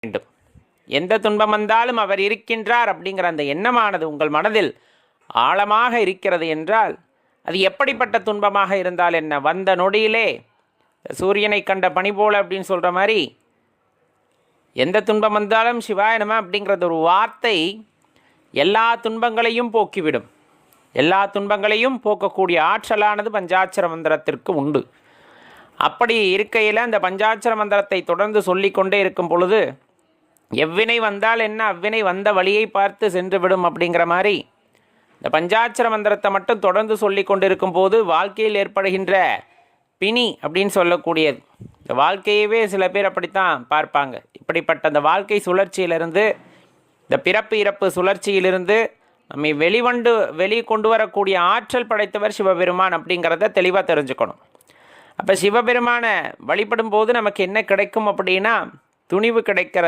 வேண்டும். எந்த துன்பம் வந்தாலும் அவர் இருக்கின்றார் அப்படிங்கிற அந்த எண்ணமானது உங்கள் மனதில் ஆழமாக இருக்கிறது என்றால் அது எப்படிப்பட்ட துன்பமாக இருந்தால் என்ன, வந்த நொடியிலே சூரியனை கண்ட பனி போல அப்படின்னு சொல்கிற மாதிரி எந்த துன்பம் வந்தாலும் சிவாய நம அப்படிங்கிறது ஒரு வார்த்தை எல்லா துன்பங்களையும் போக்கிவிடும். எல்லா துன்பங்களையும் போக்கக்கூடிய ஆற்றலானது பஞ்சாட்சர மந்திரத்திற்கு உண்டு. அப்படி இருக்கையில் அந்த பஞ்சாட்சர மந்திரத்தை தொடர்ந்து சொல்லிக்கொண்டே இருக்கும் பொழுது எவ்வினை வந்தால் என்ன, அவ்வினை வந்த வழியை பார்த்து சென்று விடும் அப்படிங்கிற மாதிரி இந்த பஞ்சாட்சர மந்திரத்தை மட்டும் தொடர்ந்து சொல்லி கொண்டிருக்கும் போது வாழ்க்கையில் ஏற்படுகின்ற பிணி அப்படின்னு சொல்லக்கூடியது, இந்த வாழ்க்கையவே சில பேர் அப்படித்தான் பார்ப்பாங்க. இப்படிப்பட்ட அந்த வாழ்க்கை சுழற்சியிலிருந்து, இந்த பிறப்பு இறப்பு சுழற்சியிலிருந்து நம்மை வெளிக்கொண்டு வரக்கூடிய ஆற்றல் படைத்தவர் சிவபெருமான் அப்படிங்கிறத தெளிவாக தெரிஞ்சுக்கணும். அப்போ சிவபெருமானை வழிபடும் போது நமக்கு என்ன கிடைக்கும் அப்படின்னா துணிவு கிடைக்கிறது.